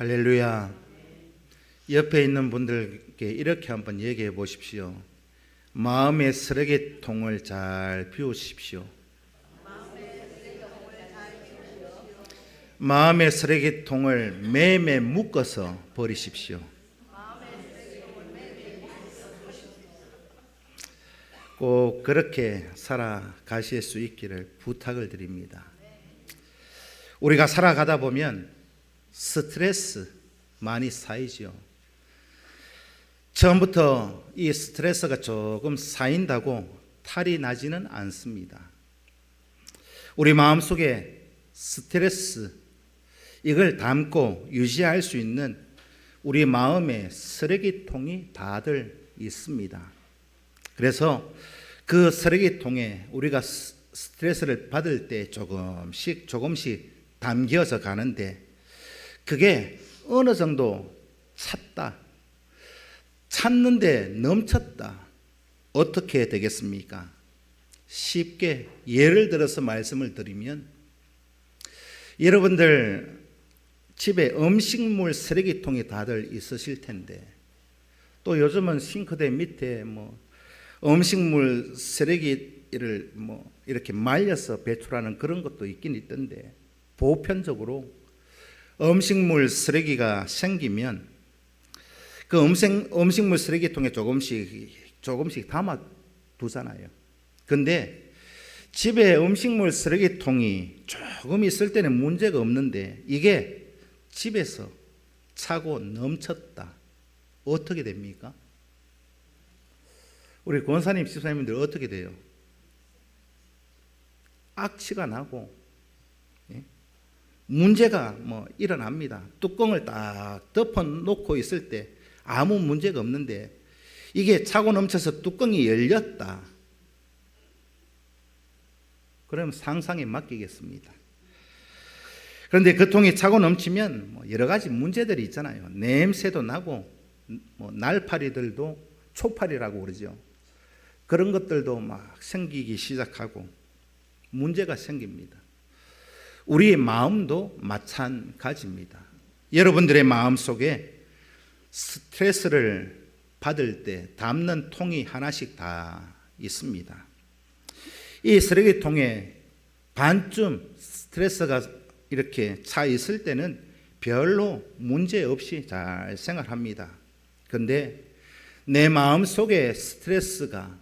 할렐루야. 옆에 있는 분들께 이렇게 한번 얘기해 보십시오. 마음의 쓰레기통을 잘 비우십시오. 마음의 쓰레기통을 매매 묶어서 버리십시오. 꼭 그렇게 살아가실 수 있기를 부탁을 드립니다. 우리가 살아가다 보면 스트레스 많이 쌓이죠. 처음부터 이 스트레스가 조금 쌓인다고 탈이 나지는 않습니다. 우리 마음속에 스트레스, 이걸 담고 유지할 수 있는 우리 마음의 쓰레기통이 다들 있습니다. 그래서 그 쓰레기통에 우리가 스트레스를 받을 때 조금씩 담겨서 가는데, 그게 어느 정도 찼는데 넘쳤다. 어떻게 되겠습니까? 쉽게 예를 들어서 말씀을 드리면, 여러분들 집에 음식물 쓰레기통이 다들 있으실 텐데, 또 요즘은 싱크대 밑에 음식물 쓰레기를 이렇게 말려서 배출하는 그런 것도 있긴 있던데, 보편적으로 음식물 쓰레기가 생기면 그 음식물 쓰레기통에 조금씩 담아 두잖아요. 근데 집에 음식물 쓰레기통이 조금 있을 때는 문제가 없는데, 이게 집에서 차고 넘쳤다. 어떻게 됩니까? 우리 권사님, 집사님들 어떻게 돼요? 악취가 나고 문제가 일어납니다. 뚜껑을 딱 덮어놓고 있을 때 아무 문제가 없는데, 이게 차고 넘쳐서 뚜껑이 열렸다. 그럼 상상에 맡기겠습니다. 그런데 그 통이 차고 넘치면 여러 가지 문제들이 있잖아요. 냄새도 나고 날파리들도 초파리라고 그러죠. 그런 것들도 막 생기기 시작하고 문제가 생깁니다. 우리의 마음도 마찬가지입니다. 여러분들의 마음 속에 스트레스를 받을 때 담는 통이 하나씩 다 있습니다. 이 쓰레기통에 반쯤 스트레스가 이렇게 차 있을 때는 별로 문제 없이 잘 생활합니다. 그런데 내 마음 속에 스트레스가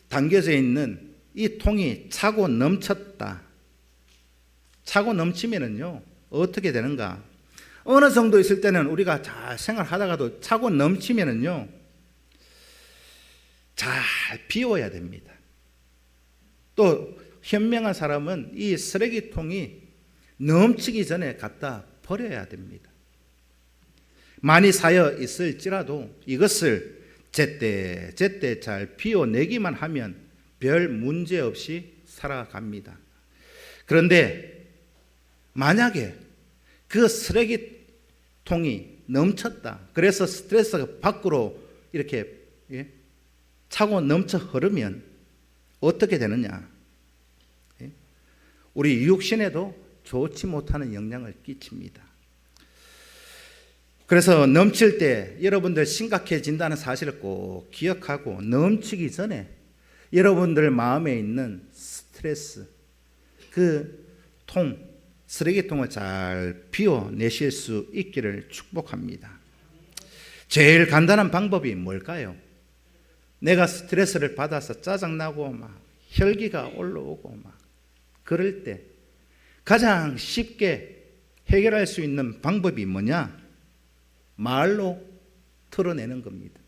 담겨져 있는 이 통이 차고 넘쳤다. 차고 넘치면은요, 어떻게 되는가? 어느 정도 있을 때는 우리가 잘 생활하다가도 차고 넘치면은요, 잘 비워야 됩니다. 또 현명한 사람은 이 쓰레기통이 넘치기 전에 갖다 버려야 됩니다. 많이 쌓여 있을지라도 이것을 제때 잘 비워내기만 하면 별 문제 없이 살아갑니다. 그런데 만약에 그 쓰레기통이 넘쳤다. 그래서 스트레스가 밖으로 이렇게 차고 넘쳐 흐르면 어떻게 되느냐? 우리 육신에도 좋지 못하는 영향을 끼칩니다. 그래서 넘칠 때 여러분들 심각해진다는 사실을 꼭 기억하고, 넘치기 전에 여러분들 마음에 있는 스트레스, 그 쓰레기통을 잘 비워내실 수 있기를 축복합니다. 제일 간단한 방법이 뭘까요? 내가 스트레스를 받아서 짜증나고 혈기가 올라오고 그럴 때 가장 쉽게 해결할 수 있는 방법이 뭐냐? 말로 털어내는 겁니다.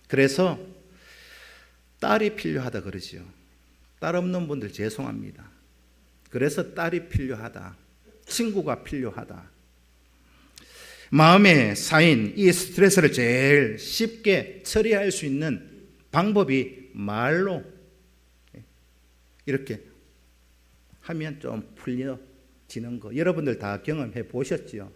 그래서 딸이 필요하다 그러죠. 딸 없는 분들 죄송합니다. 그래서 딸이 필요하다. 친구가 필요하다. 마음에 쌓인 이 스트레스를 제일 쉽게 처리할 수 있는 방법이 말로 이렇게 하면 좀 풀려지는 거. 여러분들 다 경험해 보셨죠?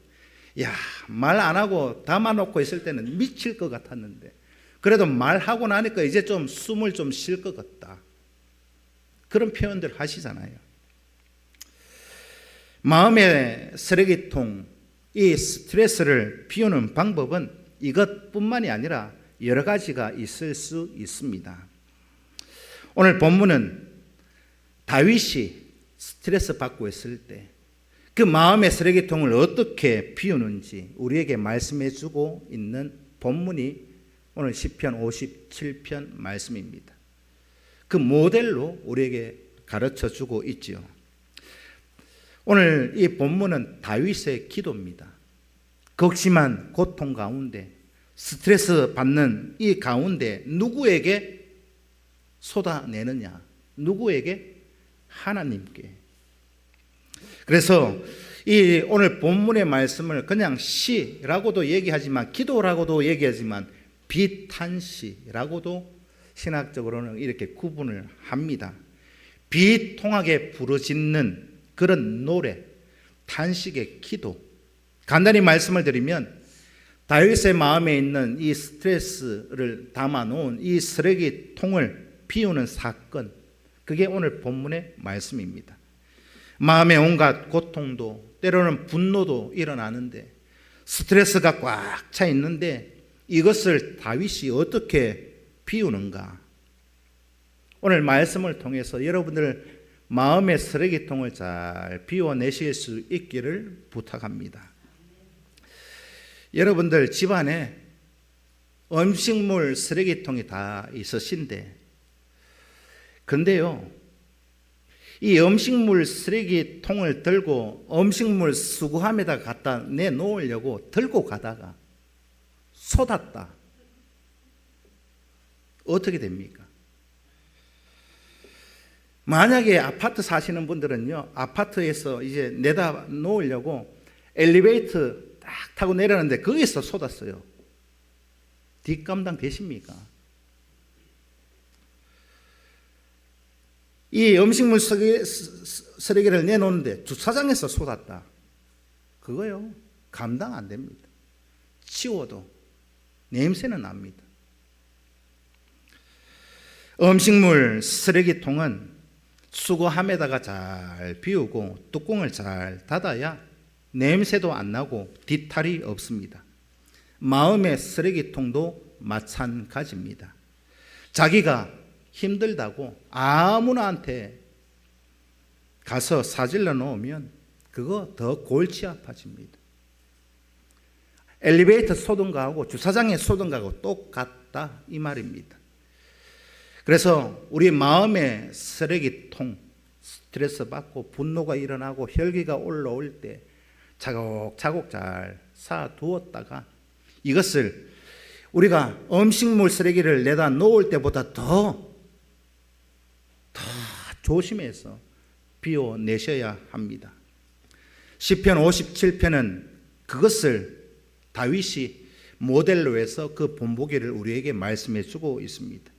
말 안 하고 담아놓고 있을 때는 미칠 것 같았는데, 그래도 말하고 나니까 이제 좀 숨을 좀 쉴 것 같다. 그런 표현들 하시잖아요. 마음의 쓰레기통, 이 스트레스를 비우는 방법은 이것뿐만이 아니라 여러 가지가 있을 수 있습니다. 오늘 본문은 다윗이 스트레스 받고 있을 때 그 마음의 쓰레기통을 어떻게 비우는지 우리에게 말씀해 주고 있는 본문이 오늘 시편 57편 말씀입니다. 그 모델로 우리에게 가르쳐 주고 있지요. 오늘 이 본문은 다윗의 기도입니다. 극심한 고통 가운데 스트레스 받는 이 가운데 누구에게 쏟아내느냐? 누구에게? 하나님께. 그래서 이 오늘 본문의 말씀을 그냥 시라고도 얘기하지만 기도라고도 얘기하지만 비탄시라고도 신학적으로는 이렇게 구분을 합니다. 비통하게 부르짖는 그런 노래, 탄식의 기도. 간단히 말씀을 드리면 다윗의 마음에 있는 이 스트레스를 담아놓은 이 쓰레기통을 비우는 사건, 그게 오늘 본문의 말씀입니다. 마음의 온갖 고통도 때로는 분노도 일어나는데 스트레스가 꽉 차 있는데 이것을 다윗이 어떻게 비우는가? 오늘 말씀을 통해서 여러분들 마음의 쓰레기통을 잘 비워내실 수 있기를 부탁합니다. 여러분들 집안에 음식물 쓰레기통이 다 있으신데 근데요 이 음식물 쓰레기통을 들고 음식물 수거함에다 갖다 내놓으려고 들고 가다가 쏟았다. 어떻게 됩니까? 만약에 아파트 사시는 분들은요, 아파트에서 이제 내다 놓으려고 엘리베이터 딱 타고 내려는데 거기서 쏟았어요. 뒷감당 되십니까? 이 음식물 쓰레기를 내놓는데 주차장에서 쏟았다. 그거요, 감당 안 됩니다. 치워도 냄새는 납니다. 음식물 쓰레기통은 수거함에다가 잘 비우고 뚜껑을 잘 닫아야 냄새도 안 나고 뒤탈이 없습니다. 마음의 쓰레기통도 마찬가지입니다. 자기가 힘들다고 아무나한테 가서 사질러 놓으면 그거 더 골치 아파집니다. 엘리베이터 쏟은 거하고 주차장에 쏟은 거하고 똑같다 이 말입니다. 그래서 우리 마음의 쓰레기통, 스트레스 받고 분노가 일어나고 혈기가 올라올 때 차곡차곡 잘 쌓아두었다가 이것을 우리가 음식물 쓰레기를 내다 놓을 때보다 더 조심해서 비워내셔야 합니다. 시편 57편은 그것을 다윗이 모델로 해서 그 본보기를 우리에게 말씀해 주고 있습니다.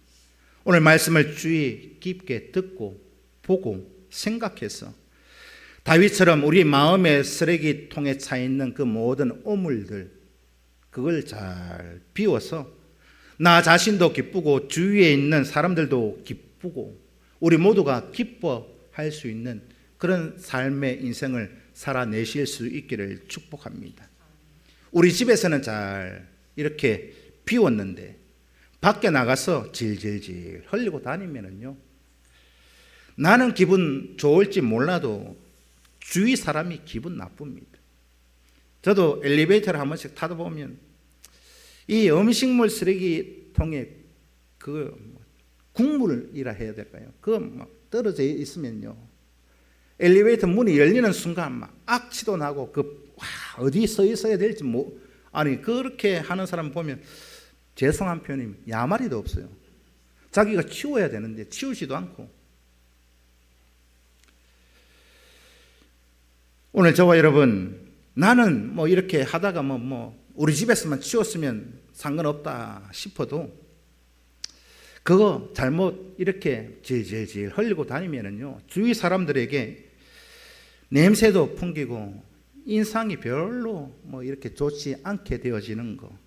오늘 말씀을 주의 깊게 듣고 보고 생각해서 다윗처럼 우리 마음의 쓰레기통에 차 있는 그 모든 오물들 그걸 잘 비워서 나 자신도 기쁘고 주위에 있는 사람들도 기쁘고 우리 모두가 기뻐할 수 있는 그런 삶의 인생을 살아내실 수 있기를 축복합니다. 우리 집에서는 잘 이렇게 비웠는데 밖에 나가서 질질질 흘리고 다니면은요, 나는 기분 좋을지 몰라도 주위 사람이 기분 나쁩니다. 저도 엘리베이터를 한 번씩 타다 보면 이 음식물 쓰레기통에 그 국물이라 해야 될까요? 그거 막 떨어져 있으면요, 엘리베이터 문이 열리는 순간 막 악취도 나고 어디 서 있어야 될지 아니 그렇게 하는 사람 보면 죄송한 표현이면 야마리도 없어요. 자기가 치워야 되는데 치우지도 않고. 오늘 저와 여러분, 나는 뭐 이렇게 하다가 우리 집에서만 치웠으면 상관없다 싶어도 그거 잘못 이렇게 질질질 흘리고 다니면은요, 주위 사람들에게 냄새도 풍기고 인상이 별로 이렇게 좋지 않게 되어지는 거.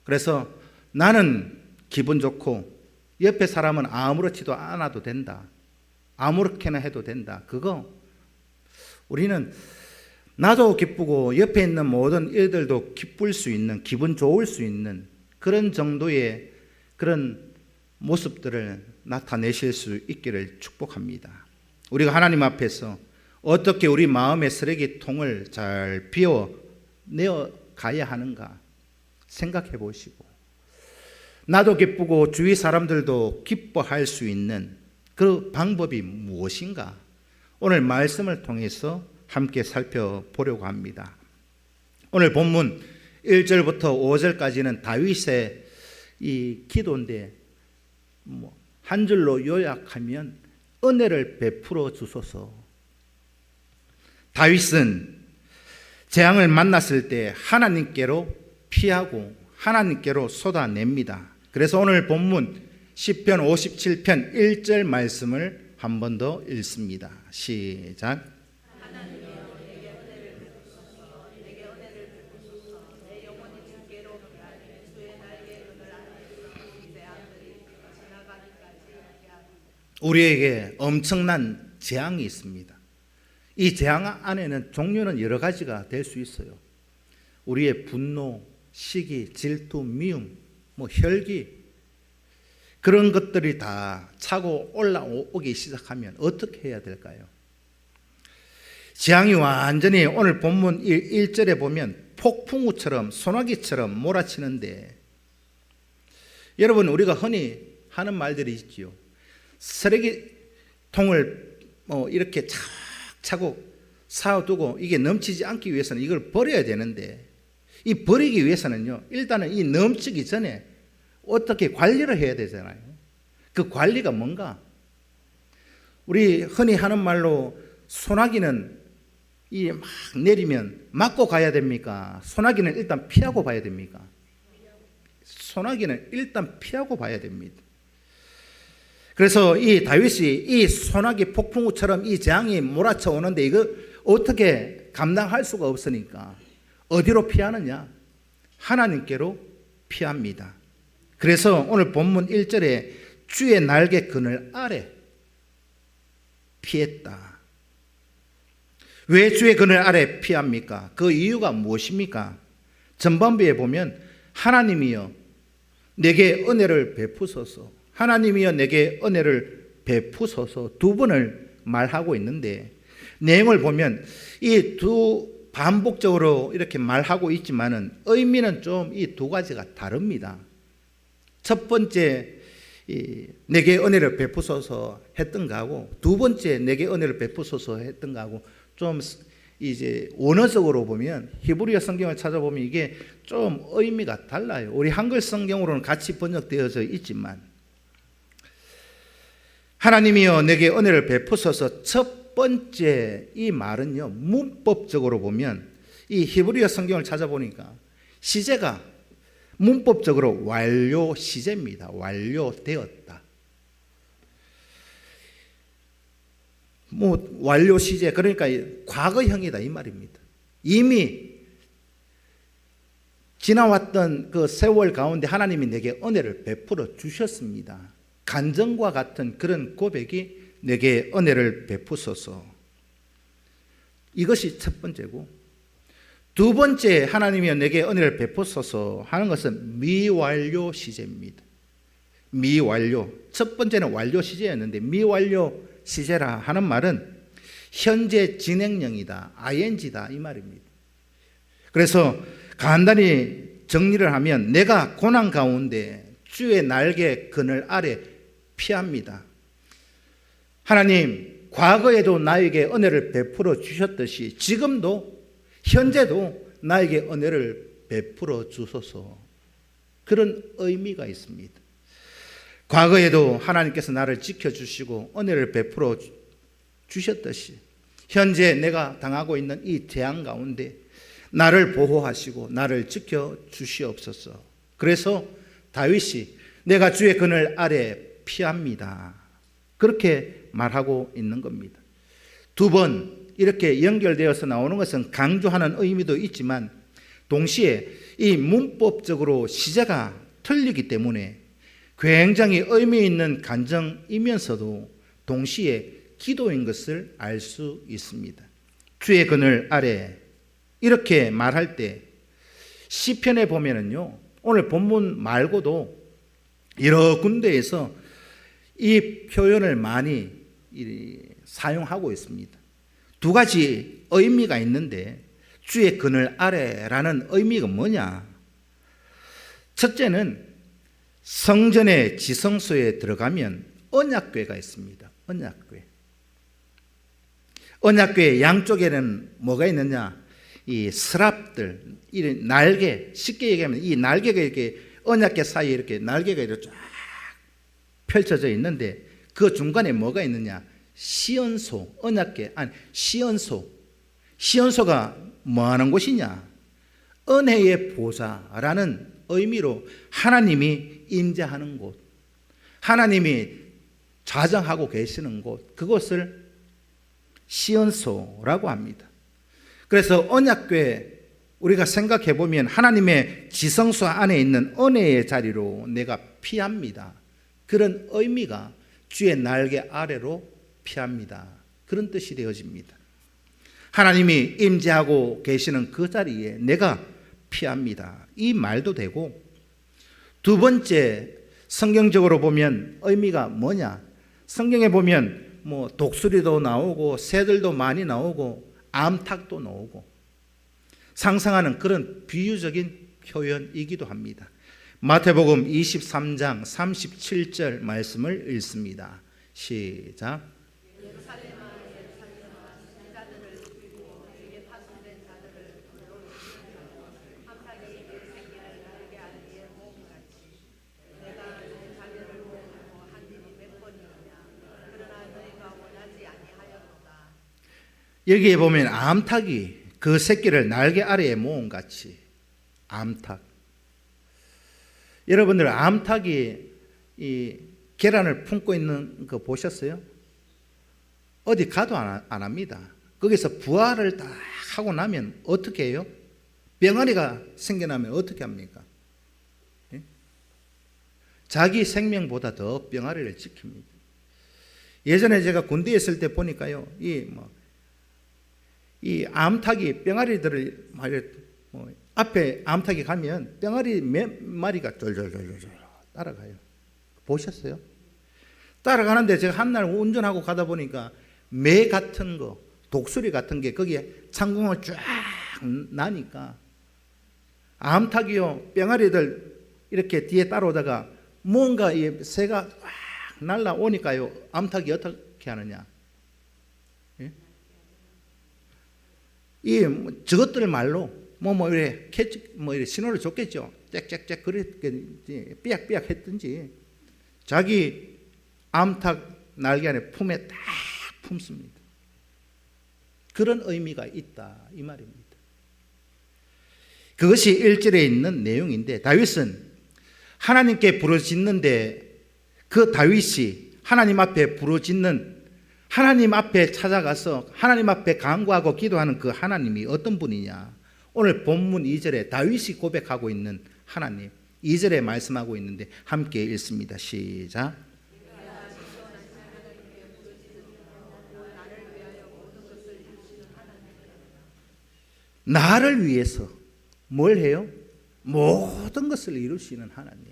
그래서 나는 기분 좋고 옆에 사람은 아무렇지도 않아도 된다. 아무렇게나 해도 된다. 그거 우리는 나도 기쁘고 옆에 있는 모든 이들도 기쁠 수 있는, 기분 좋을 수 있는 그런 정도의 그런 모습들을 나타내실 수 있기를 축복합니다. 우리가 하나님 앞에서 어떻게 우리 마음의 쓰레기통을 잘 비워내어 가야 하는가 생각해 보시고, 나도 기쁘고 주위 사람들도 기뻐할 수 있는 그 방법이 무엇인가 오늘 말씀을 통해서 함께 살펴보려고 합니다. 오늘 본문 1절부터 5절까지는 다윗의 이 기도인데 한 줄로 요약하면 은혜를 베풀어 주소서. 다윗은 재앙을 만났을 때 하나님께로 피하고 하나님께로 쏟아냅니다. 그래서 오늘 본문 시편 57편 1절 말씀을 한 번 더 읽습니다. 시작. 우리에게 엄청난 재앙이 있습니다. 이 재앙 안에는 종류는 여러 가지가 될 수 있어요. 우리의 분노, 시기, 질투, 미움, 혈기, 그런 것들이 다 차고 올라오기 시작하면 어떻게 해야 될까요? 재앙이 완전히 오늘 본문 1절에 보면 폭풍우처럼 소나기처럼 몰아치는데, 여러분 우리가 흔히 하는 말들이 있지요. 쓰레기통을 이렇게 착 차고 쌓아두고 이게 넘치지 않기 위해서는 이걸 버려야 되는데, 이 버리기 위해서는요, 일단은 이 넘치기 전에 어떻게 관리를 해야 되잖아요. 그 관리가 뭔가? 우리 흔히 하는 말로 소나기는 이 막 내리면 맞고 가야 됩니까? 소나기는 일단 피하고 봐야 됩니까? 소나기는 일단 피하고 봐야 됩니다. 그래서 이 다윗이 이 소나기 폭풍우처럼 이 재앙이 몰아쳐 오는데 이거 어떻게 감당할 수가 없으니까 어디로 피하느냐? 하나님께로 피합니다. 그래서 오늘 본문 1절에 주의 날개 그늘 아래 피했다. 왜 주의 그늘 아래 피합니까? 그 이유가 무엇입니까? 전반부에 보면 하나님이여 내게 은혜를 베푸소서, 하나님이여 내게 은혜를 베푸소서 두 번을 말하고 있는데, 내용을 보면 이 두 반복적으로 이렇게 말하고 있지만은 의미는 좀 이 두 가지가 다릅니다. 첫 번째 내게 은혜를 베푸소서 했던 거하고 두 번째 내게 은혜를 베푸소서 했던 거하고 좀 이제 원어적으로 보면, 히브리어 성경을 찾아보면 이게 좀 의미가 달라요. 우리 한글 성경으로는 같이 번역되어져 있지만, 하나님이여 내게 은혜를 베푸소서 첫 번째 이 말은요, 문법적으로 보면 이 히브리어 성경을 찾아보니까 시제가 문법적으로 완료 시제입니다. 완료되었다. 완료 시제, 그러니까 과거형이다 이 말입니다. 이미 지나왔던 그 세월 가운데 하나님이 내게 은혜를 베풀어 주셨습니다. 간증과 같은 그런 고백이 내게 은혜를 베푸소서. 이것이 첫 번째고, 두 번째 하나님이 내게 은혜를 베푸소서 하는 것은 미완료 시제입니다. 미완료. 첫 번째는 완료 시제였는데 미완료 시제라 하는 말은 현재 진행형이다, ing다 이 말입니다. 그래서 간단히 정리를 하면 내가 고난 가운데 주의 날개 그늘 아래 피합니다. 하나님, 과거에도 나에게 은혜를 베풀어 주셨듯이 지금도 현재도 나에게 은혜를 베풀어 주소서. 그런 의미가 있습니다. 과거에도 하나님께서 나를 지켜주시고 은혜를 베풀어 주셨듯이 현재 내가 당하고 있는 이 재앙 가운데 나를 보호하시고 나를 지켜주시옵소서. 그래서 다윗이 내가 주의 그늘 아래 피합니다, 그렇게 말하고 있는 겁니다. 두 번 이렇게 연결되어서 나오는 것은 강조하는 의미도 있지만 동시에 이 문법적으로 시제가 틀리기 때문에 굉장히 의미 있는 간증이면서도 동시에 기도인 것을 알 수 있습니다. 주의 그늘 아래 이렇게 말할 때 시편에 보면은요, 오늘 본문 말고도 여러 군데에서 이 표현을 많이 사용하고 있습니다. 두 가지 의미가 있는데, 주의 그늘 아래라는 의미가 뭐냐? 첫째는 성전의 지성소에 들어가면 언약궤가 있습니다. 언약궤. 언약궤 양쪽에는 뭐가 있느냐? 이 스랍들, 이 날개, 쉽게 얘기하면 이 날개가 이렇게 언약궤 사이에 이렇게 날개가 이렇게 쫙 펼쳐져 있는데, 그 중간에 뭐가 있느냐? 시언소, 언약궤, 아니 시언소. 시언소가 뭐 하는 곳이냐? 은혜의 보좌라는 의미로 하나님이 임재하는 곳, 하나님이 좌정하고 계시는 곳, 그곳을 시언소라고 합니다. 그래서 언약궤 우리가 생각해 보면 하나님의 지성소 안에 있는 은혜의 자리로 내가 피합니다. 그런 의미가 주의 날개 아래로 피합니다. 그런 뜻이 되어집니다. 하나님이 임재하고 계시는 그 자리에 내가 피합니다. 이 말도 되고, 두 번째 성경적으로 보면 의미가 뭐냐? 성경에 보면 뭐 독수리도 나오고 새들도 많이 나오고 암탉도 나오고 상상하는 그런 비유적인 표현이기도 합니다. 마태복음 23장 37절 말씀을 읽습니다. 시작. 여기에 보면 암탉이 그 새끼를 날개 아래에 모은 같이, 암탉. 여러분들 암탉이 이 계란을 품고 있는 거 보셨어요? 어디 가도 안 합니다. 거기서 부화를 다 하고 나면 어떻게 해요? 병아리가 생겨나면 어떻게 합니까? 예? 자기 생명보다 더 병아리를 지킵니다. 예전에 제가 군대에 있을 때 보니까요, 이 암탉이 병아리들을 앞에 암탉이 가면 병아리 몇 마리가 쫄쫄쫄쫄 따라가요. 보셨어요? 따라가는데 제가 한날 운전하고 가다 보니까 매 같은 거, 독수리 같은 게 거기에 창공을 쫙 나니까 암탉이요, 병아리들 이렇게 뒤에 따라오다가 뭔가 이 새가 쫙 날라오니까요, 암탉이 어떻게 하느냐? 저것들 말로 이래 캐치 이래 신호를 줬겠죠. 짹짹짹 그랬겠지, 삐약삐약 했든지 자기 암탉 날개 안에 품에 딱 품습니다. 그런 의미가 있다 이 말입니다. 그것이 1절에 있는 내용인데, 다윗은 하나님께 부르짖는데 그 다윗이 하나님 앞에 부르짖는, 하나님 앞에 찾아가서 하나님 앞에 간구하고 기도하는 그 하나님이 어떤 분이냐? 오늘 본문 2절에 다윗이 고백하고 있는 하나님, 2절에 말씀하고 있는데 함께 읽습니다. 시작. 나를 위해서 뭘 해요? 모든 것을 이루시는 하나님.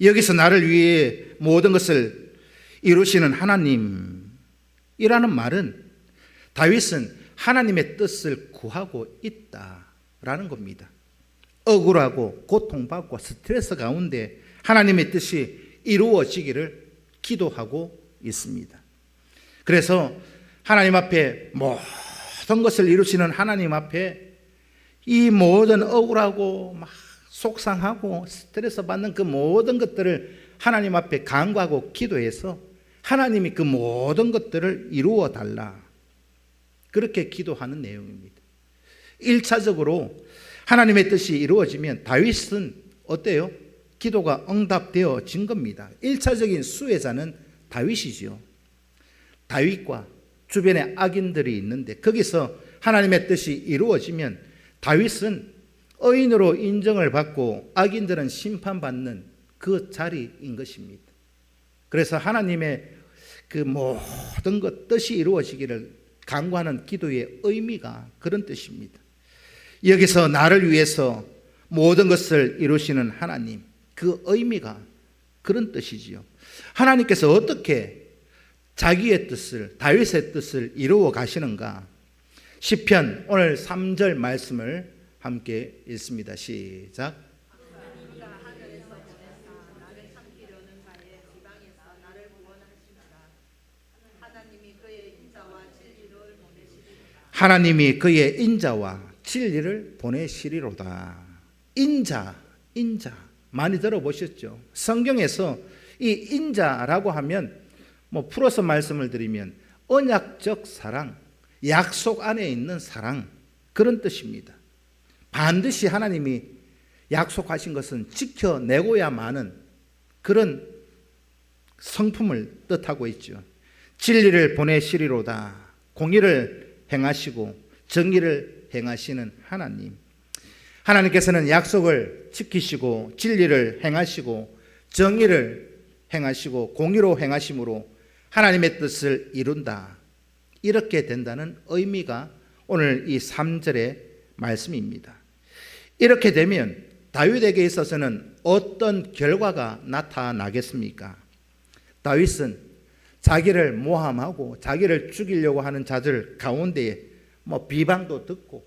여기서 나를 위해 모든 것을 이루시는 하나님이라는 말은 다윗은 하나님의 뜻을 구하고 있다라는 겁니다. 억울하고 고통받고 스트레스 가운데 하나님의 뜻이 이루어지기를 기도하고 있습니다. 그래서 하나님 앞에 모든 것을 이루시는 하나님 앞에 이 모든 억울하고 막 속상하고 스트레스 받는 그 모든 것들을 하나님 앞에 간구하고 기도해서 하나님이 그 모든 것들을 이루어 달라, 그렇게 기도하는 내용입니다. 1차적으로 하나님의 뜻이 이루어지면 다윗은 어때요? 기도가 응답되어진 겁니다. 1차적인 수혜자는 다윗이지요. 다윗과 주변에 악인들이 있는데 거기서 하나님의 뜻이 이루어지면 다윗은 의인으로 인정을 받고 악인들은 심판받는 그 자리인 것입니다. 그래서 하나님의 그 모든 것 뜻이 이루어지기를 간구하는 기도의 의미가 그런 뜻입니다. 여기서 나를 위해서 모든 것을 이루시는 하나님, 그 의미가 그런 뜻이지요. 하나님께서 어떻게 자기의 뜻을, 다윗의 뜻을 이루어 가시는가? 시편 오늘 3절 말씀을 함께 읽습니다. 시작. 하나님이 그의 인자와 진리를 보내시리로다. 인자 많이 들어보셨죠? 성경에서 이 인자라고 하면 풀어서 말씀을 드리면 언약적 사랑, 약속 안에 있는 사랑, 그런 뜻입니다. 반드시 하나님이 약속하신 것은 지켜내고야마는 그런 성품을 뜻하고 있죠. 진리를 보내시리로다. 공의를 행하시고 정의를 행하시는 하나님, 하나님께서는 약속을 지키시고 진리를 행하시고 정의를 행하시고 공의로 행하심으로 하나님의 뜻을 이룬다. 이렇게 된다는 의미가 오늘 이 3절의 말씀입니다. 이렇게 되면 다윗에게 있어서는 어떤 결과가 나타나겠습니까? 다윗은 자기를 모함하고 자기를 죽이려고 하는 자들 가운데에 비방도 듣고,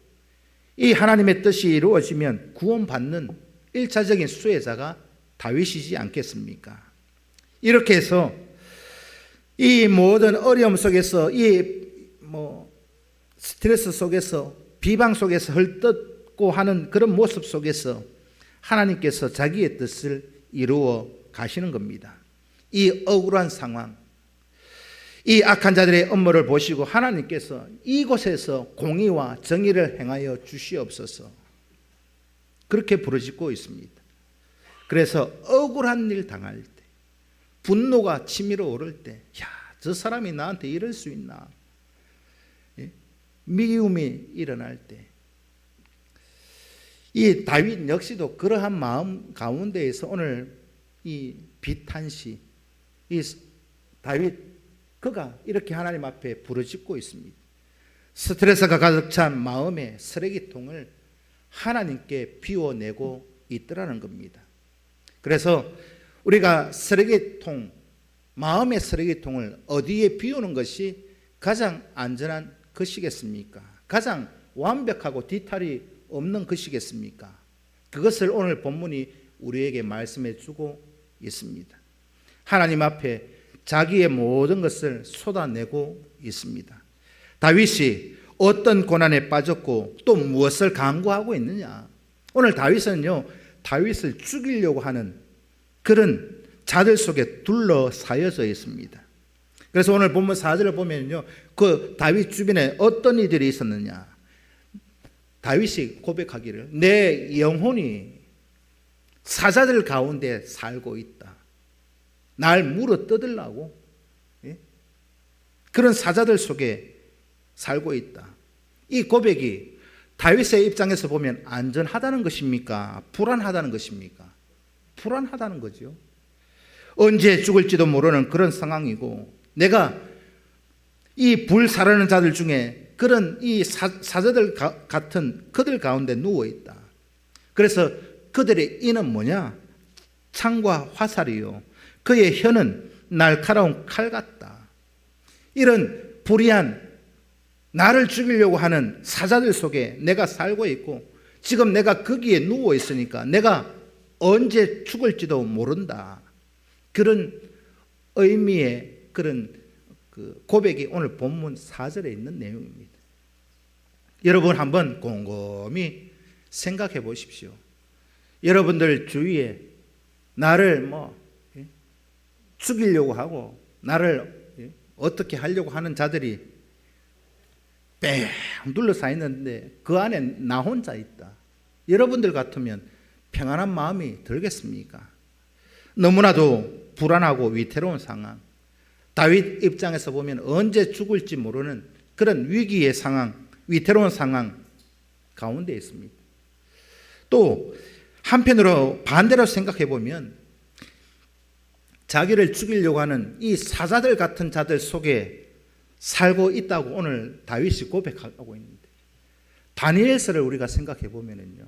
이 하나님의 뜻이 이루어지면 구원받는 1차적인 수혜자가 다윗이지 않겠습니까? 이렇게 해서 이 모든 어려움 속에서, 이 스트레스 속에서, 비방 속에서 헐뜯고 하는 그런 모습 속에서 하나님께서 자기의 뜻을 이루어 가시는 겁니다. 이 억울한 상황, 이 악한 자들의 업무를 보시고 하나님께서 이곳에서 공의와 정의를 행하여 주시옵소서, 그렇게 부르짖고 있습니다. 그래서 억울한 일 당할 때, 분노가 치밀어 오를 때, 저 사람이 나한테 이럴 수 있나, 미움이 일어날 때, 이 다윗 역시도 그러한 마음 가운데에서 오늘 이 비탄시, 이 다윗 그가 이렇게 하나님 앞에 부르짖고 있습니다. 스트레스가 가득 찬 마음의 쓰레기통을 하나님께 비워내고 있더라는 겁니다. 그래서 우리가 쓰레기통, 마음의 쓰레기통을 어디에 비우는 것이 가장 안전한 것이겠습니까? 가장 완벽하고 뒤탈이 없는 것이겠습니까? 그것을 오늘 본문이 우리에게 말씀해 주고 있습니다. 하나님 앞에 자기의 모든 것을 쏟아내고 있습니다. 다윗이 어떤 고난에 빠졌고 또 무엇을 강구하고 있느냐? 오늘 다윗은요, 다윗을 죽이려고 하는 그런 자들 속에 둘러싸여져 있습니다. 그래서 오늘 본문 4절을 보면요, 그 다윗 주변에 어떤 이들이 있었느냐? 다윗이 고백하기를 내 영혼이 사자들 가운데 살고 있다. 날 물어 뜯으려고 그런 사자들 속에 살고 있다. 이 고백이 다윗의 입장에서 보면 안전하다는 것입니까? 불안하다는 것입니까? 불안하다는 거죠. 언제 죽을지도 모르는 그런 상황이고, 내가 이 불사르는 자들 중에 그런 이 사자들 같은 그들 가운데 누워 있다. 그래서 그들의 인은 뭐냐? 창과 화살이요, 그의 혀는 날카로운 칼 같다. 이런 불의한, 나를 죽이려고 하는 사자들 속에 내가 살고 있고, 지금 내가 거기에 누워 있으니까 내가 언제 죽을지도 모른다. 그런 의미의 그런 고백이 오늘 본문 4절에 있는 내용입니다. 여러분 한번 곰곰이 생각해 보십시오. 여러분들 주위에 나를 죽이려고 하고 나를 어떻게 하려고 하는 자들이 뺑 둘러싸여 있는데 그 안에 나 혼자 있다. 여러분들 같으면 평안한 마음이 들겠습니까? 너무나도 불안하고 위태로운 상황, 다윗 입장에서 보면 언제 죽을지 모르는 그런 위기의 상황, 위태로운 상황 가운데 있습니다. 또 한편으로 반대로 생각해 보면 자기를 죽이려고 하는 이 사자들 같은 자들 속에 살고 있다고 오늘 다윗이 고백하고 있는데, 다니엘서를 우리가 생각해 보면은요,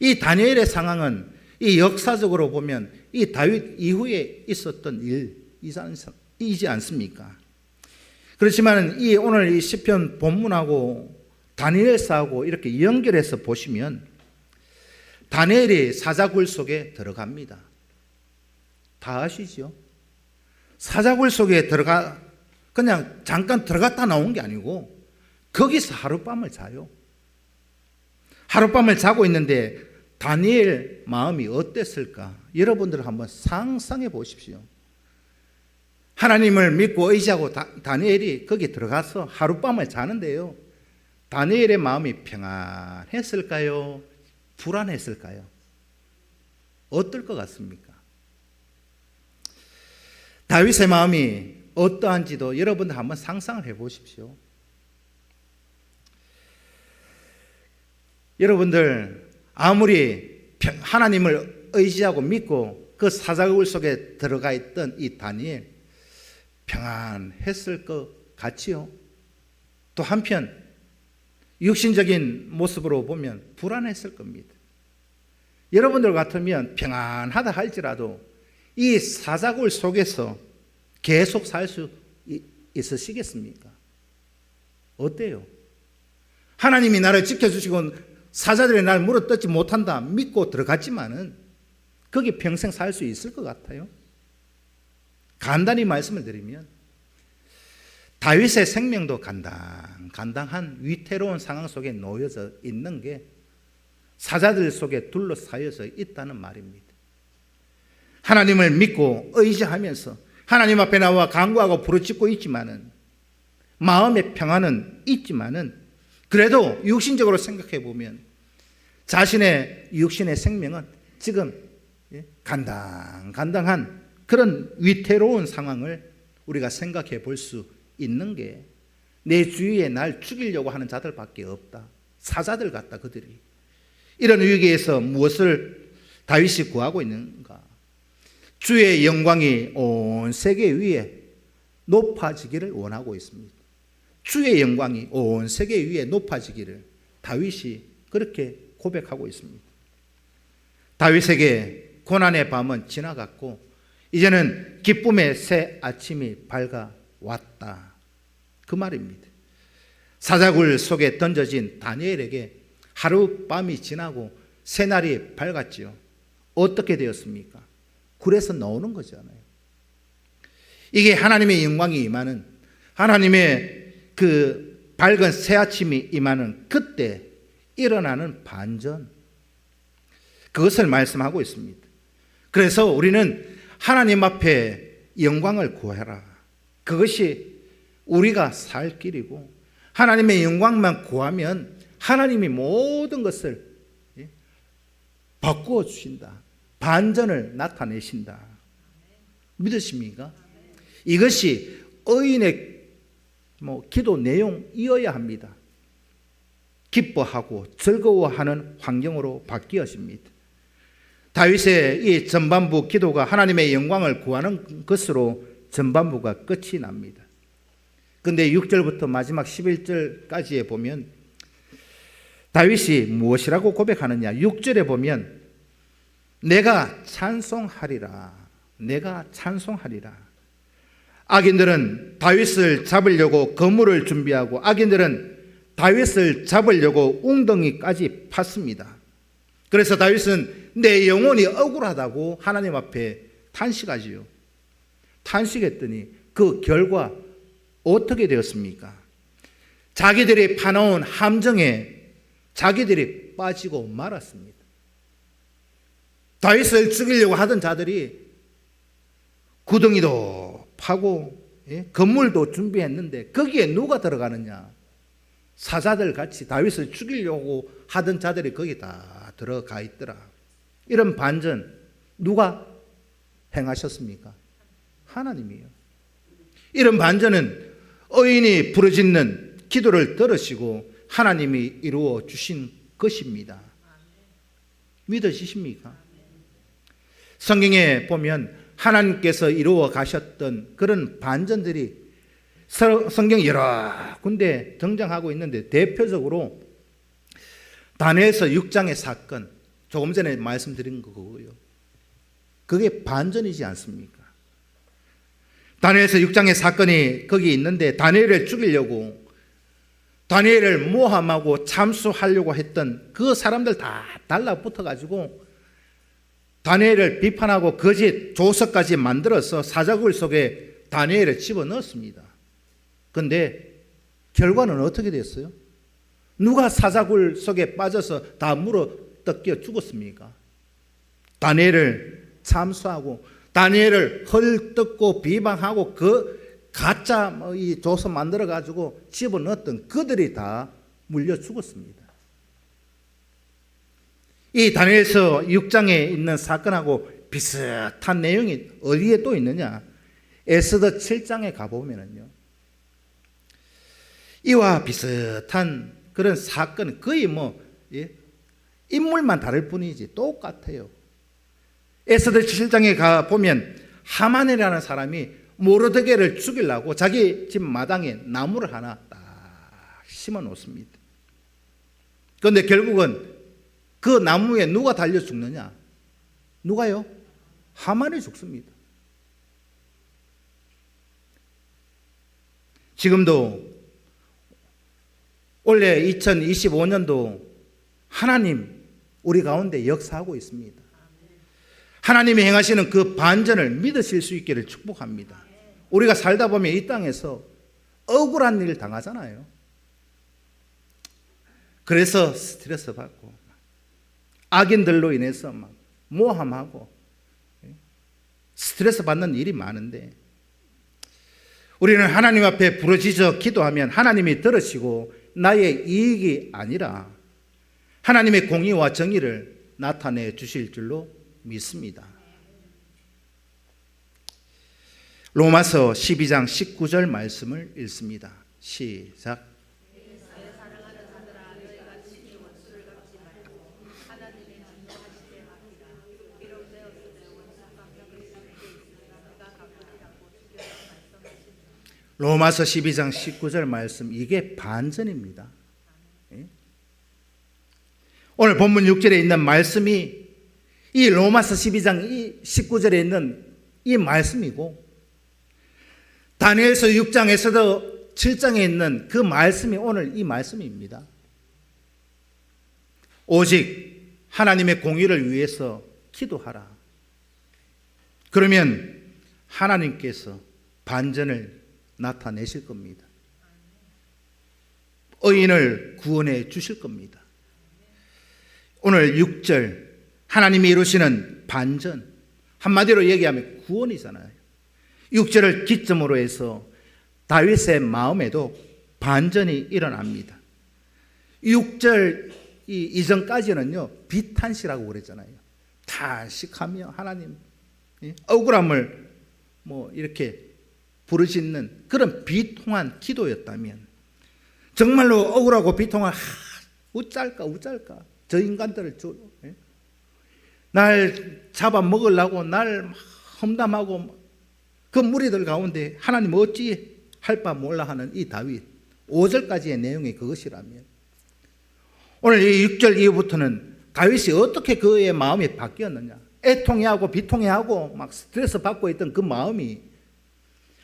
이 다니엘의 상황은 이 역사적으로 보면 이 다윗 이후에 있었던 일이지 않습니까? 그렇지만 이 오늘 이 시편 본문하고 다니엘서하고 이렇게 연결해서 보시면 다니엘이 사자굴 속에 들어갑니다. 다 아시죠? 사자굴 속에 그냥 잠깐 들어갔다 나온 게 아니고 거기서 하룻밤을 자요. 하룻밤을 자고 있는데 다니엘 마음이 어땠을까? 여러분들 한번 상상해 보십시오. 하나님을 믿고 의지하고 다니엘이 거기 들어가서 하룻밤을 자는데요, 다니엘의 마음이 평안했을까요? 불안했을까요? 어떨 것 같습니까? 다윗의 마음이 어떠한지도 여러분들 한번 상상을 해 보십시오. 여러분들 아무리 하나님을 의지하고 믿고 그 사자굴 속에 들어가 있던 이 다니엘, 평안했을 것 같지요? 또 한편 육신적인 모습으로 보면 불안했을 겁니다. 여러분들 같으면 평안하다 할지라도 이 사자굴 속에서 계속 살 수 있으시겠습니까? 어때요? 하나님이 나를 지켜주시고 사자들이 날 물어뜯지 못한다 믿고 들어갔지만은 거기 평생 살 수 있을 것 같아요? 간단히 말씀을 드리면 다윗의 생명도 간당한 위태로운 상황 속에 놓여져 있는 게 사자들 속에 둘러싸여져 있다는 말입니다. 하나님을 믿고 의지하면서 하나님 앞에 나와 간구하고 부르짖고 있지만은, 마음의 평안은 있지만은, 그래도 육신적으로 생각해 보면 자신의 육신의 생명은 지금 간당한 그런 위태로운 상황을 우리가 생각해 볼 수 있는 게 내 주위에 날 죽이려고 하는 자들밖에 없다. 사자들 같다 그들이. 이런 위기에서 무엇을 다윗이 구하고 있는가? 주의 영광이 온 세계 위에 높아지기를 원하고 있습니다. 주의 영광이 온 세계 위에 높아지기를 다윗이 그렇게 고백하고 있습니다. 다윗에게 고난의 밤은 지나갔고 이제는 기쁨의 새 아침이 밝아왔다, 그 말입니다. 사자굴 속에 던져진 다니엘에게 하룻밤이 지나고 새날이 밝았지요. 어떻게 되었습니까? 굴에서 나오는 거잖아요. 이게 하나님의 영광이 임하는, 하나님의 그 밝은 새 아침이 임하는 그때 일어나는 반전, 그것을 말씀하고 있습니다. 그래서 우리는 하나님 앞에 영광을 구해라. 그것이 우리가 살 길이고, 하나님의 영광만 구하면 하나님이 모든 것을 바꾸어 주신다. 반전을 나타내신다. 믿으십니까? 이것이 의인의 기도 내용이어야 합니다. 기뻐하고 즐거워하는 환경으로 바뀌어집니다. 다윗의 이 전반부 기도가 하나님의 영광을 구하는 것으로 전반부가 끝이 납니다. 그런데 6절부터 마지막 11절까지에 보면 다윗이 무엇이라고 고백하느냐? 6절에 보면 내가 찬송하리라. 내가 찬송하리라. 악인들은 다윗을 잡으려고 거물을 준비하고 악인들은 다윗을 잡으려고 웅덩이까지 팠습니다. 그래서 다윗은 내 영혼이 억울하다고 하나님 앞에 탄식하지요. 탄식했더니 그 결과 어떻게 되었습니까? 자기들이 파놓은 함정에 자기들이 빠지고 말았습니다. 다윗을 죽이려고 하던 자들이 구덩이도 파고 건물도 준비했는데 거기에 누가 들어가느냐? 사자들 같이 다윗을 죽이려고 하던 자들이 거기 다 들어가 있더라. 이런 반전 누가 행하셨습니까? 하나님이요. 이런 반전은 의인이 부르짖는 기도를 들으시고 하나님이 이루어 주신 것입니다. 믿으십니까? 성경에 보면 하나님께서 이루어 가셨던 그런 반전들이 성경 여러 군데 등장하고 있는데 대표적으로 다니엘서 6장의 사건, 조금 전에 말씀드린 거고요. 그게 반전이지 않습니까? 다니엘서 6장의 사건이 거기 있는데 다니엘을 죽이려고 다니엘을 모함하고 참수하려고 했던 그 사람들 다 달라붙어 가지고 다니엘을 비판하고 거짓 조서까지 만들어서 사자굴 속에 다니엘을 집어넣었습니다. 그런데 결과는 어떻게 됐어요? 누가 사자굴 속에 빠져서 다 물어뜯겨 죽었습니까? 다니엘을 참수하고 다니엘을 헐뜯고 비방하고 그 가짜 이 조서 만들어 가지고 집어넣었던 그들이 다 물려 죽었습니다. 이 다니엘서 6장에 있는 사건하고 비슷한 내용이 어디에 또 있느냐? 에스더 7장에 가보면은요, 이와 비슷한 그런 사건, 거의 인물만 다를 뿐이지 똑같아요. 에스더 7장에 가보면 하만이라는 사람이 모르드게를 죽이려고 자기 집 마당에 나무를 하나 딱 심어 놓습니다. 그런데 결국은 그 나무에 누가 달려 죽느냐? 누가요? 하만이 죽습니다. 지금도 올해 2025년도 하나님 우리 가운데 역사하고 있습니다. 하나님이 행하시는 그 반전을 믿으실 수 있기를 축복합니다. 우리가 살다 보면 이 땅에서 억울한 일을 당하잖아요. 그래서 스트레스 받고 악인들로 인해서 막 모함하고 스트레스 받는 일이 많은데, 우리는 하나님 앞에 부르짖어 기도하면 하나님이 들으시고 나의 이익이 아니라 하나님의 공의와 정의를 나타내 주실 줄로 믿습니다. 로마서 12장 19절 말씀을 읽습니다. 시작. 로마서 12장 19절 말씀, 이게 반전입니다. 오늘 본문 6절에 있는 말씀이 이 로마서 12장 19절에 있는 이 말씀이고, 다니엘서 6장에서도 7장에 있는 그 말씀이 오늘 이 말씀입니다. 오직 하나님의 공의를 위해서 기도하라. 그러면 하나님께서 반전을 나타내실 겁니다. 의인을 구원해 주실 겁니다. 오늘 6절, 하나님이 이루시는 반전, 한마디로 얘기하면 구원이잖아요. 6절을 기점으로 해서 다윗의 마음에도 반전이 일어납니다. 6절 이전까지는요, 비탄식이라고 그랬잖아요. 탄식하며 하나님 억울함을 이렇게 부르짖는 그런 비통한 기도였다면, 정말로 억울하고 비통한 어쩔까 저 인간들을 날 잡아먹으려고 날 험담하고 그 무리들 가운데 하나님 어찌 할 바 몰라 하는 이 다윗, 5절까지의 내용이 그것이라면, 오늘 이 6절 이후부터는 다윗이 어떻게 그의 마음이 바뀌었느냐, 애통해하고 비통해하고 막 스트레스 받고 있던 그 마음이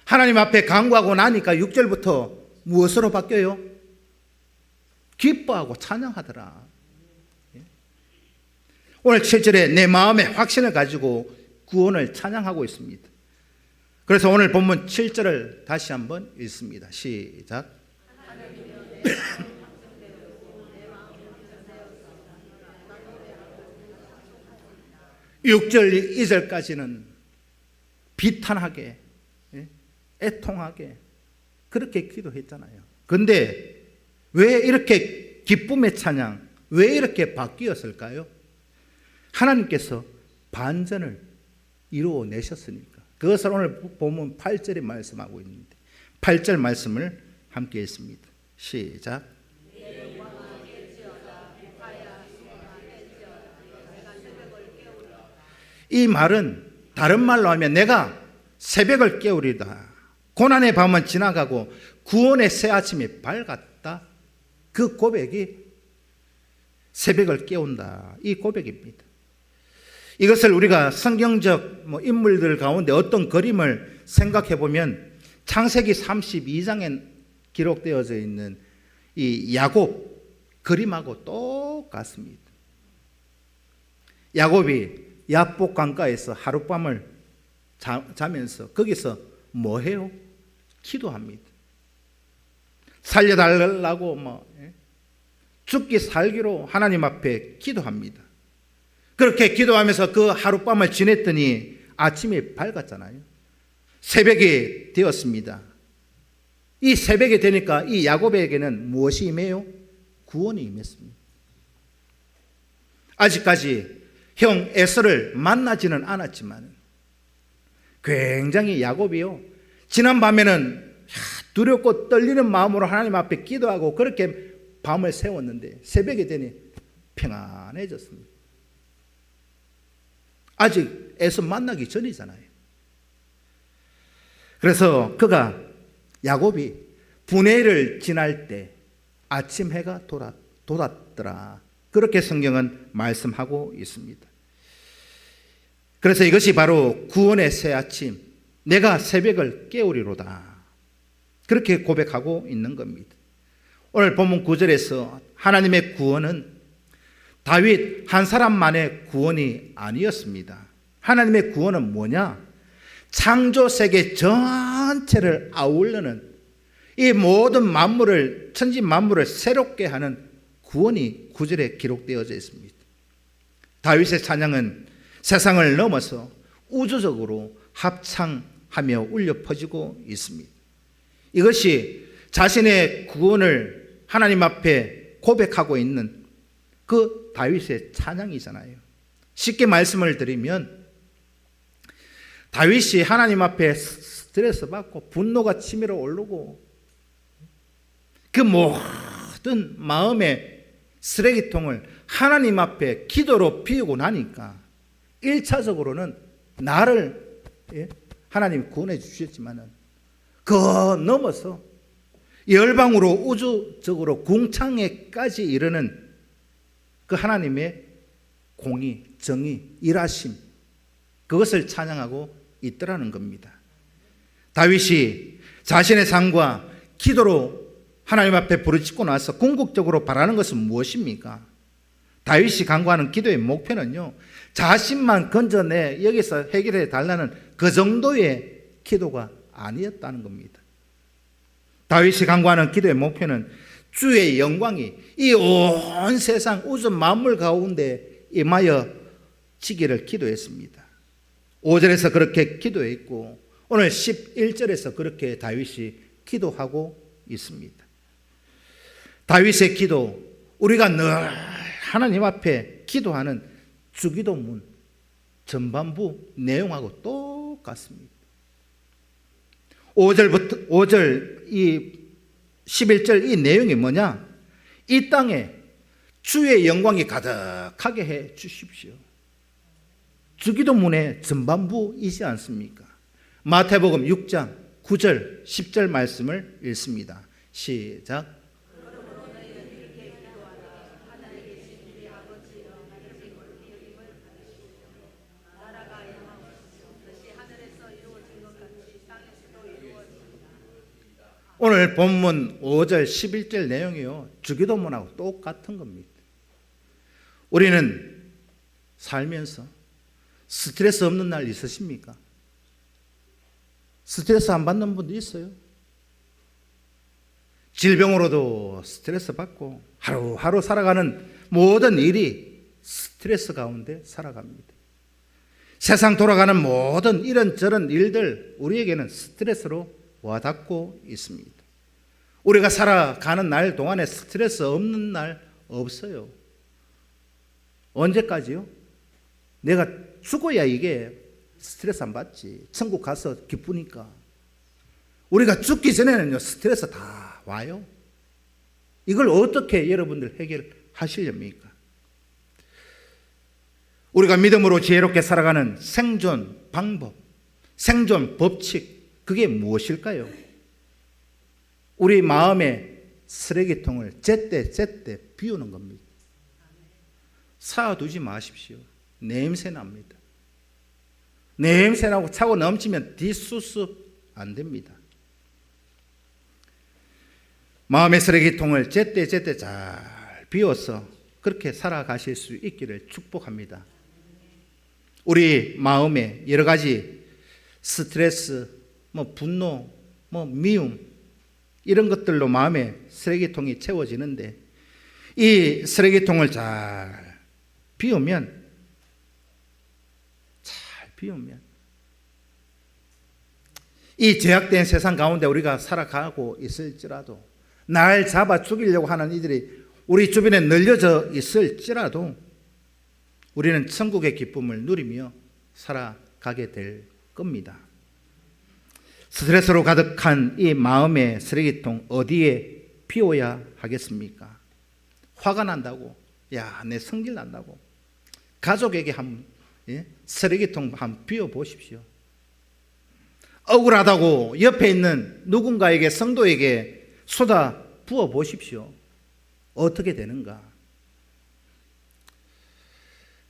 하나님 앞에 간구하고 나니까 6절부터 무엇으로 바뀌어요? 기뻐하고 찬양하더라. 오늘 7절에 내 마음의 확신을 가지고 구원을 찬양하고 있습니다. 그래서 오늘 본문 7절을 다시 한번 읽습니다. 시작. 6절 2절까지는 비탄하게, 애통하게 그렇게 기도했잖아요. 그런데 왜 이렇게 기쁨의 찬양, 왜 이렇게 바뀌었을까요? 하나님께서 반전을 이루어내셨으니까. 그것을 오늘 보면 8절에 말씀하고 있는데, 8절 말씀을 함께 읽습니다. 시작. 이 말은 다른 말로 하면 내가 새벽을 깨우리다. 고난의 밤은 지나가고 구원의 새 아침이 밝았다. 그 고백이 새벽을 깨운다. 이 고백입니다. 이것을 우리가 성경적 인물들 가운데 어떤 그림을 생각해 보면 창세기 32장에 기록되어져 있는 이 야곱 그림하고 똑같습니다. 야곱이 야복 강가에서 하룻밤을 자면서 거기서 뭐 해요? 기도합니다. 살려달라고 죽기 살기로 하나님 앞에 기도합니다. 그렇게 기도하면서 그 하룻밤을 지냈더니 아침이 밝았잖아요. 새벽이 되었습니다. 이 새벽이 되니까 이 야곱에게는 무엇이 임해요? 구원이 임했습니다. 아직까지 형 에서를 만나지는 않았지만 굉장히 야곱이요, 지난 밤에는 두렵고 떨리는 마음으로 하나님 앞에 기도하고 그렇게 밤을 새웠는데 새벽이 되니 평안해졌습니다. 아직 에서 만나기 전이잖아요. 그래서 야곱이 분해를 지날 때 아침 해가 돋았더라. 그렇게 성경은 말씀하고 있습니다. 그래서 이것이 바로 구원의 새 아침, 내가 새벽을 깨우리로다. 그렇게 고백하고 있는 겁니다. 오늘 본문 9절에서 하나님의 구원은 다윗 한 사람만의 구원이 아니었습니다. 하나님의 구원은 뭐냐? 창조 세계 전체를 아울르는 이 모든 만물을, 천지 만물을 새롭게 하는 구원이 9절에 기록되어져 있습니다. 다윗의 찬양은 세상을 넘어서 우주적으로 합창하며 울려 퍼지고 있습니다. 이것이 자신의 구원을 하나님 앞에 고백하고 있는 그 다윗의 찬양이잖아요. 쉽게 말씀을 드리면 다윗이 하나님 앞에 스트레스 받고 분노가 치밀어 오르고 그 모든 마음의 쓰레기통을 하나님 앞에 기도로 비우고 나니까 1차적으로는 나를 하나님 구원해 주셨지만 그 넘어서 열방으로 우주적으로 궁창에까지 이르는 그 하나님의 공의, 정의, 일하심, 그것을 찬양하고 있더라는 겁니다. 다윗이 자신의 삶과 기도로 하나님 앞에 부르짖고 나서 궁극적으로 바라는 것은 무엇입니까? 다윗이 간구하는 기도의 목표는요, 자신만 건져내 여기서 해결해 달라는 그 정도의 기도가 아니었다는 겁니다. 다윗이 간구하는 기도의 목표는 주의 영광이 이 온 세상 우주 만물 가운데 임하여 지기를 기도했습니다. 5절에서 그렇게 기도했고 오늘 11절에서 그렇게 다윗이 기도하고 있습니다. 다윗의 기도, 우리가 늘 하나님 앞에 기도하는 주기도문 전반부 내용하고 똑같습니다. 5절 이 11절 이 내용이 뭐냐? 이 땅에 주의 영광이 가득하게 해 주십시오. 주기도문의 전반부이지 않습니까? 마태복음 6장 9절 10절 말씀을 읽습니다. 시작. 오늘 본문 5절 11절 내용이요, 주기도문하고 똑같은 겁니다. 우리는 살면서 스트레스 없는 날 있으십니까? 스트레스 안 받는 분도 있어요. 질병으로도 스트레스 받고 하루하루 살아가는 모든 일이 스트레스 가운데 살아갑니다. 세상 돌아가는 모든 이런저런 일들 우리에게는 스트레스로 와닿고 있습니다. 우리가 살아가는 날 동안에 스트레스 없는 날 없어요. 언제까지요? 내가 죽어야 이게 스트레스 안 받지. 천국 가서 기쁘니까. 우리가 죽기 전에는요, 스트레스 다 와요. 이걸 어떻게 여러분들 해결하시렵니까? 우리가 믿음으로 지혜롭게 살아가는 생존 방법, 생존 법칙, 그게 무엇일까요? 우리 마음의 쓰레기통을 제때 비우는 겁니다. 쌓아두지 마십시오. 냄새 납니다. 냄새 나고 차고 넘치면 뒷수습 안 됩니다. 마음의 쓰레기통을 제때 잘 비워서 그렇게 살아가실 수 있기를 축복합니다. 우리 마음에 여러 가지 스트레스, 분노, 미움 이런 것들로 마음의 쓰레기통이 채워지는데 이 쓰레기통을 잘 비우면 이 제약된 세상 가운데 우리가 살아가고 있을지라도 날 잡아 죽이려고 하는 이들이 우리 주변에 널려져 있을지라도 우리는 천국의 기쁨을 누리며 살아가게 될 겁니다. 스트레스로 가득한 이 마음의 쓰레기통 어디에 비워야 하겠습니까? 화가 난다고, 내 성질 난다고 가족에게 쓰레기통 한번 비워보십시오. 억울하다고 옆에 있는 누군가에게, 성도에게 쏟아 부어보십시오. 어떻게 되는가?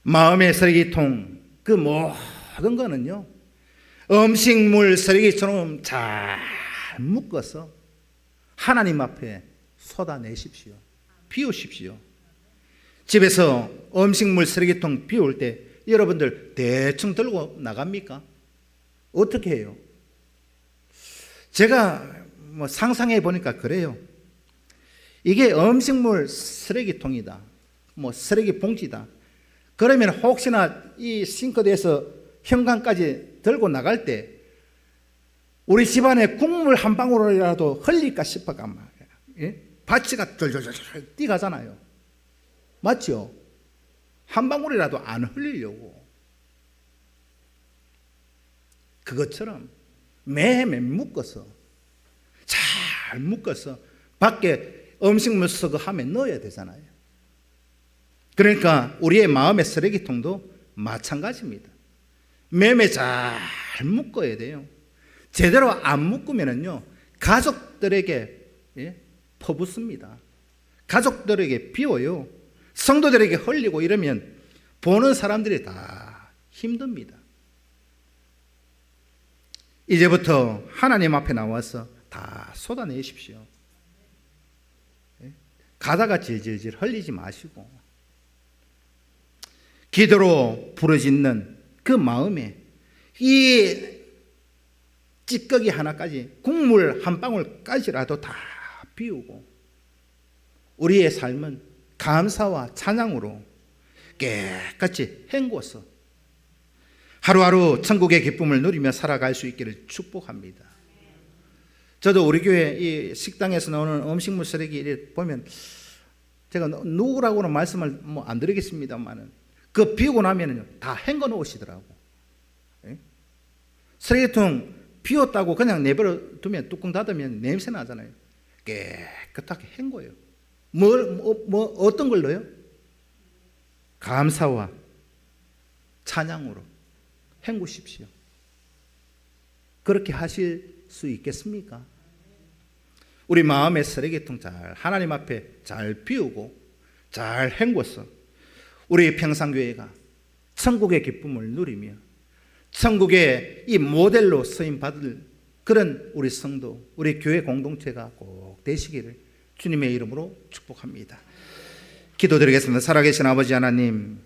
마음의 쓰레기통, 그 모든 거는요, 음식물 쓰레기처럼 잘 묶어서 하나님 앞에 쏟아내십시오. 비우십시오. 집에서 음식물 쓰레기통 비울 때 여러분들 대충 들고 나갑니까? 어떻게 해요? 제가 상상해 보니까 그래요. 이게 음식물 쓰레기통이다, 쓰레기 봉지다. 그러면 혹시나 이 싱크대에서 현관까지 들고 나갈 때 우리 집안에 국물 한 방울이라도 흘릴까 싶어가 말이에요. 바치가 덜덜덜 뛰가잖아요. 맞죠? 한 방울이라도 안 흘리려고. 그것처럼 매매 묶어서 잘 묶어서 밖에 음식물 수거함에 넣어야 되잖아요. 그러니까 우리의 마음의 쓰레기통도 마찬가지입니다. 매매 잘 묶어야 돼요. 제대로 안 묶으면요 가족들에게 퍼붓습니다. 가족들에게 비워요. 성도들에게 흘리고 이러면 보는 사람들이 다 힘듭니다. 이제부터 하나님 앞에 나와서 다 쏟아내십시오. 가다가 질질질 흘리지 마시고 기도로 부르짖는 그 마음에 이 찌꺼기 하나까지, 국물 한 방울까지라도 다 비우고 우리의 삶은 감사와 찬양으로 깨끗이 헹궈서 하루하루 천국의 기쁨을 누리며 살아갈 수 있기를 축복합니다. 저도 우리 교회 이 식당에서 나오는 음식물 쓰레기 보면 제가 누구라고는 말씀을 안 드리겠습니다만은 그 비우고 나면은 다 헹궈 놓으시더라고. 쓰레기통 비웠다고 그냥 내버려 두면 뚜껑 닫으면 냄새 나잖아요. 깨끗하게 헹궈요. 어떤 걸 넣어요? 감사와 찬양으로 헹구십시오. 그렇게 하실 수 있겠습니까? 우리 마음의 쓰레기통 잘 하나님 앞에 잘 비우고 잘 헹궈서 우리 평산교회가 천국의 기쁨을 누리며 천국의 이 모델로 쓰임 받을 그런 우리 성도, 우리 교회 공동체가 꼭 되시기를 주님의 이름으로 축복합니다. 기도드리겠습니다. 살아계신 아버지 하나님,